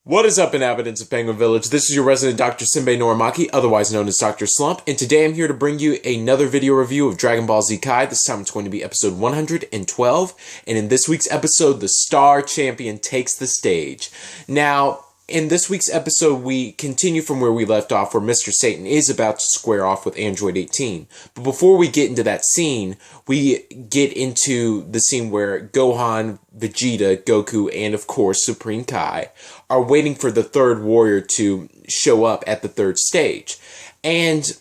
What is up, inhabitants of Penguin Village? This is your resident Dr. Sinbei Norimaki, otherwise known as Dr. Slump, and today I'm here to bring you another video review of Dragon Ball Z Kai. This time it's going to be episode 112, and in this week's episode, the Star Champion takes the stage. Now, in this week's episode, we continue from where we left off, where Mr. Satan is about to square off with Android 18. But before we get into that scene, we get into the scene where Gohan, Vegeta, Goku, and of course Supreme Kai are waiting for the third warrior to show up at the third stage. And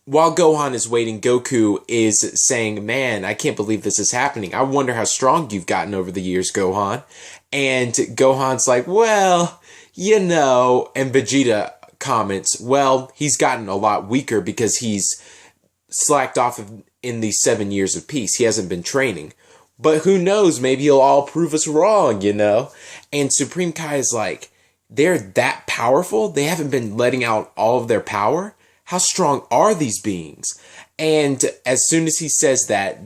while Gohan is waiting, Goku is saying, "Man, I can't believe this is happening. I wonder how strong you've gotten over the years, Gohan." And Gohan's like, "Well, you know," and Vegeta comments, "Well, he's gotten a lot weaker because he's slacked off in these 7 years of peace. He hasn't been training. But who knows, maybe he'll all prove us wrong, you know?" And Supreme Kai is like, "They're that powerful? They haven't been letting out all of their power? How strong are these beings?" And as soon as he says that,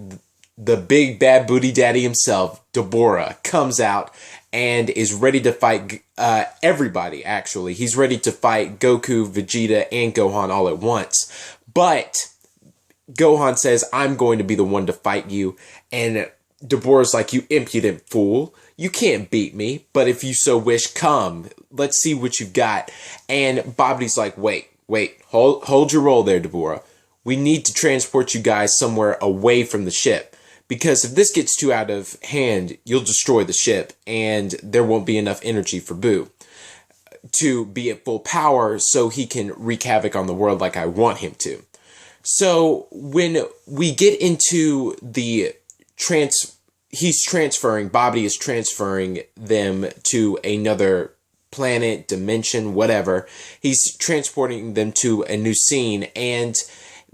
the big bad booty daddy himself, Deborah, comes out and is ready to fight everybody, actually. He's ready to fight Goku, Vegeta, and Gohan all at once. But Gohan says, "I'm going to be the one to fight you." And Deborah's like, "You impudent fool. You can't beat me, but if you so wish, come. Let's see what you've got." And Babdi's like, wait, hold your roll there, Deborah. We need to transport you guys somewhere away from the ship. Because if this gets too out of hand, you'll destroy the ship, and there won't be enough energy for Boo to be at full power so he can wreak havoc on the world like I want him to. So when we get into the Babdi is transferring them to another planet, dimension, whatever. He's transporting them to a new scene, and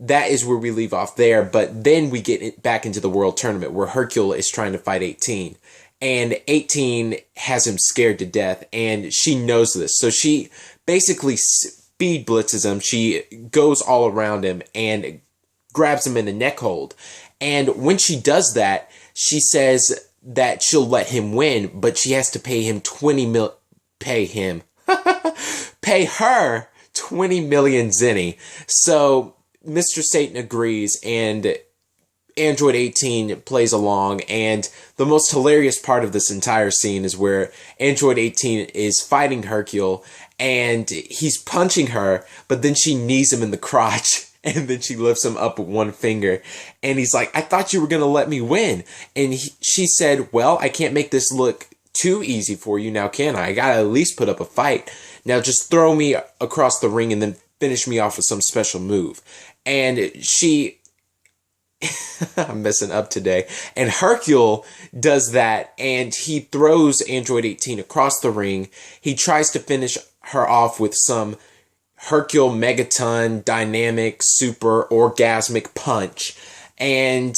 that is where we leave off there. But then we get back into the World Tournament where Hercule is trying to fight 18. And 18 has him scared to death, and she knows this. So she basically speed blitzes him. She goes all around him and grabs him in the neck hold. And when she does that, she says that she'll let him win, but she has to pay him pay her 20 million zenny. So Mr. Satan agrees, and Android 18 plays along, and the most hilarious part of this entire scene is where Android 18 is fighting Hercule, and he's punching her, but then she knees him in the crotch, and then she lifts him up with one finger, and he's like, "I thought you were going to let me win." And she said, "Well, I can't make this look too easy for you now, can I? I gotta at least put up a fight. Now just throw me across the ring and then finish me off with some special move." And I'm messing up today. And Hercule does that, and he throws Android 18 across the ring. He tries to finish her off with some Hercule Megaton Dynamic Super Orgasmic Punch. And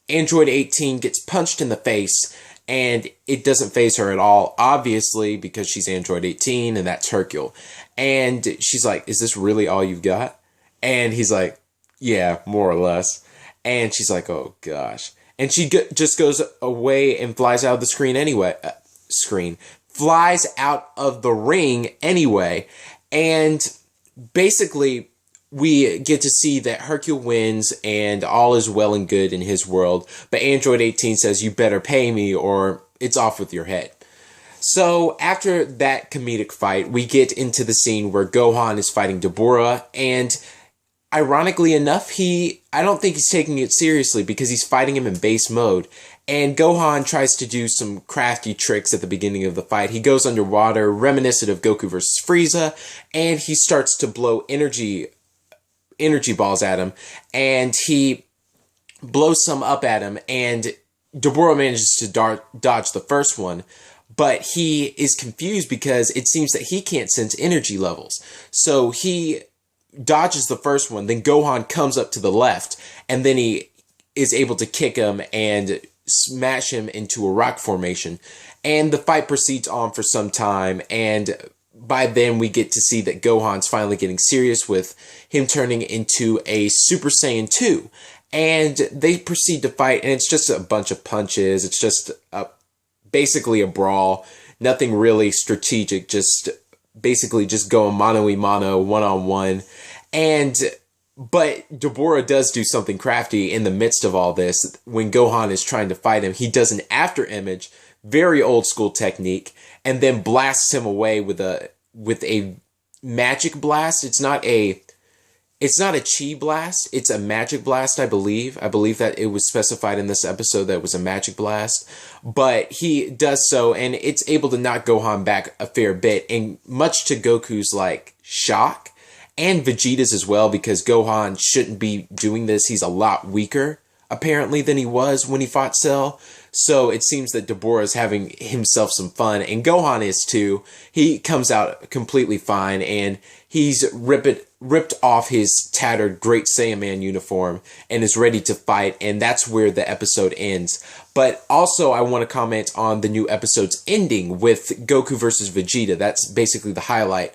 Android 18 gets punched in the face, and it doesn't faze her at all, obviously, because she's Android 18, and that's Hercule. And she's like, "Is this really all you've got?" And he's like, "Yeah, more or less." And she's like, "Oh, gosh." And she just goes away and flies out of the flies out of the ring anyway. And basically, we get to see that Hercule wins, and all is well and good in his world. But Android 18 says, "You better pay me or it's off with your head." So after that comedic fight, we get into the scene where Gohan is fighting Deborah, and ironically enough, I don't think he's taking it seriously because he's fighting him in base mode. And Gohan tries to do some crafty tricks at the beginning of the fight. He goes underwater, reminiscent of Goku versus Frieza, and he starts to blow energy balls at him, and he blows some up at him, and Deborah manages to dodge the first one, but he is confused because it seems that he can't sense energy levels. So he dodges the first one, then Gohan comes up to the left, and then he is able to kick him and smash him into a rock formation. And the fight proceeds on for some time, and by then we get to see that Gohan's finally getting serious with him turning into a Super Saiyan 2. And they proceed to fight, and it's just a bunch of punches. It's just basically a brawl. Nothing really strategic, just basically just going mano-a-mano, one-on-one. But Deborah does do something crafty in the midst of all this. When Gohan is trying to fight him, he does an after image, very old school technique, and then blasts him away with a magic blast. It's not a chi blast, it's a magic blast, I believe. I believe that it was specified in this episode that it was a magic blast. But he does so, and it's able to knock Gohan back a fair bit, and much to Goku's, shock, and Vegeta's as well, because Gohan shouldn't be doing this. He's a lot weaker, apparently, than he was when he fought Cell. So it seems that Deborah is having himself some fun, and Gohan is too. He comes out completely fine, and he's ripped off his tattered Great Saiyaman uniform and is ready to fight, and that's where the episode ends. But also, I want to comment on the new episode's ending with Goku versus Vegeta. That's basically the highlight.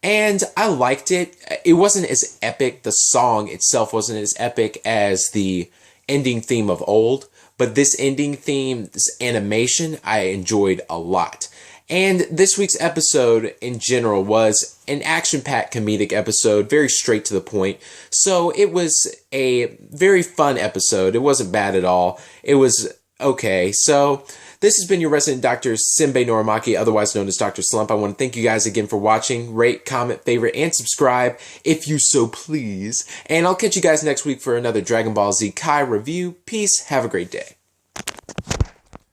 And I liked it. It wasn't as epic. The song itself wasn't as epic as the ending theme of old. But this ending theme, this animation, I enjoyed a lot. And this week's episode in general was an action-packed comedic episode, very straight to the point. So it was a very fun episode. It wasn't bad at all. It was okay. So this has been your resident Dr. Simbe Norimaki, otherwise known as Dr. Slump. I want to thank you guys again for watching. Rate, comment, favorite, and subscribe if you so please. And I'll catch you guys next week for another Dragon Ball Z Kai review. Peace. Have a great day.